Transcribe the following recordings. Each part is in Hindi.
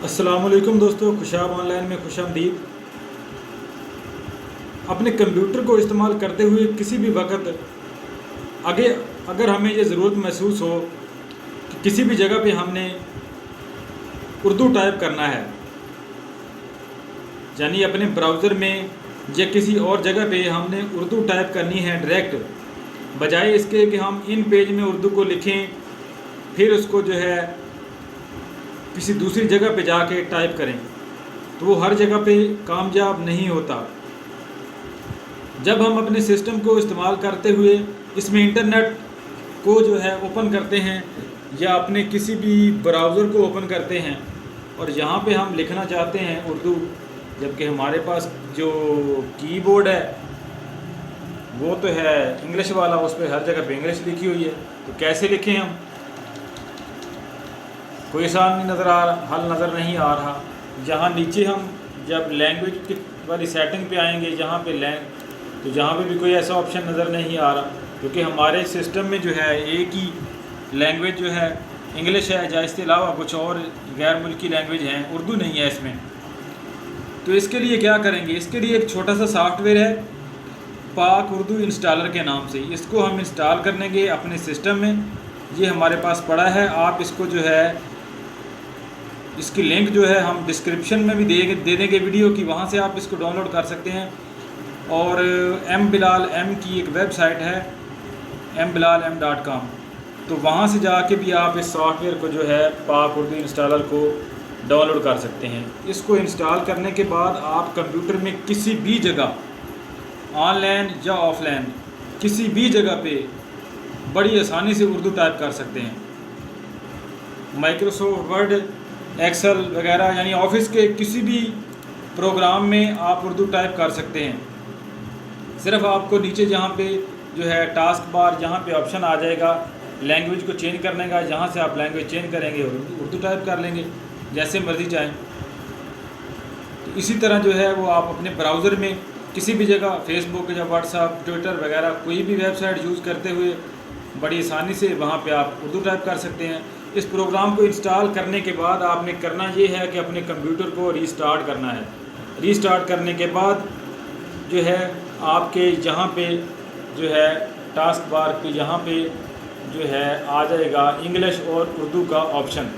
अस्सलामुअलैकुम दोस्तों, खुशाब ऑनलाइन में खुशामदीद। अपने कंप्यूटर को इस्तेमाल करते हुए किसी भी वक्त आगे अगर हमें ये ज़रूरत महसूस हो कि किसी भी जगह पे हमने उर्दू टाइप करना है, यानी अपने ब्राउज़र में या किसी और जगह पे हमने उर्दू टाइप करनी है डायरेक्ट, बजाय इसके कि हम इन पेज में उर्दू को लिखें फिर उसको जो है किसी दूसरी जगह पे जाके टाइप करें, तो वो हर जगह पे कामयाब नहीं होता। जब हम अपने सिस्टम को इस्तेमाल करते हुए इसमें इंटरनेट को जो है ओपन करते हैं या अपने किसी भी ब्राउज़र को ओपन करते हैं और यहाँ पे हम लिखना चाहते हैं उर्दू, जबकि हमारे पास जो कीबोर्ड है वो तो है इंग्लिश वाला, उस पर हर जगह पे इंग्लिश लिखी हुई है, तो कैसे लिखें हम? कोई आसान नज़र आ रहा, हल नज़र नहीं आ रहा। जहाँ नीचे हम जब लैंग्वेज की वाली सेटिंग पे आएंगे, जहाँ पे तो जहाँ पे भी कोई ऐसा ऑप्शन नज़र नहीं आ रहा, क्योंकि हमारे सिस्टम में जो है एक ही लैंग्वेज जो है इंग्लिश है, या इसके अलावा कुछ और गैर मुल्की लैंग्वेज हैं, उर्दू नहीं है इसमें। तो इसके लिए क्या करेंगे? इसके लिए एक छोटा सा सॉफ्टवेयर है पाक उर्दू इंस्टॉलर के नाम से, इसको हम इंस्टॉल करेंगे अपने सिस्टम में। ये हमारे पास पड़ा है, आप इसको जो है इसकी लिंक जो है हम डिस्क्रिप्शन में भी दे देंगे वीडियो की, वहाँ से आप इसको डाउनलोड कर सकते हैं। और एम बिलाल एम की एक वेबसाइट है mbilalm.com, तो वहाँ से जाके भी आप इस सॉफ्टवेयर को जो है पाक उर्दू इंस्टॉलर को डाउनलोड कर सकते हैं। इसको इंस्टॉल करने के बाद आप कंप्यूटर में किसी भी जगह ऑनलाइन या ऑफलाइन किसी भी जगह पे बड़ी आसानी से उर्दू टाइप कर सकते हैं। माइक्रोसॉफ्ट वर्ड, एक्सेल वगैरह यानी ऑफिस के किसी भी प्रोग्राम में आप उर्दू टाइप कर सकते हैं। सिर्फ आपको नीचे जहाँ पे जो है टास्क बार, जहाँ पे ऑप्शन आ जाएगा लैंग्वेज को चेंज करने का, जहाँ से आप लैंग्वेज चेंज करेंगे और उर्दू टाइप कर लेंगे जैसे मर्ज़ी चाहें। तो इसी तरह जो है वो आप अपने ब्राउज़र में किसी भी जगह फेसबुक या व्हाट्सएप, ट्विटर वगैरह कोई भी वेबसाइट यूज़ करते हुए बड़ी आसानी से वहाँ पे आप उर्दू टाइप कर सकते हैं। इस प्रोग्राम को इंस्टॉल करने के बाद आपने करना ये है कि अपने कंप्यूटर को रीस्टार्ट करना है। रीस्टार्ट करने के बाद जो है आपके यहाँ पे जो है टास्क बार पे यहाँ पे जो है आ जाएगा इंग्लिश और उर्दू का ऑप्शन,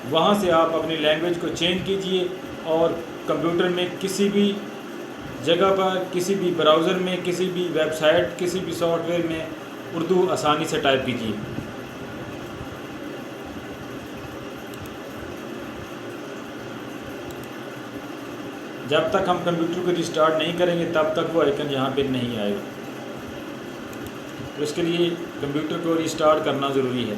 वहाँ से आप अपनी लैंग्वेज को चेंज कीजिए और कंप्यूटर में किसी भी जगह पर, किसी भी ब्राउज़र में, किसी भी वेबसाइट, किसी भी सॉफ्टवेयर में उर्दू आसानी से टाइप कीजिए। जब तक हम कंप्यूटर को रिस्टार्ट नहीं करेंगे तब तक वो आइकन यहाँ पे नहीं आएगा, तो इसके लिए कंप्यूटर को रिस्टार्ट करना ज़रूरी है।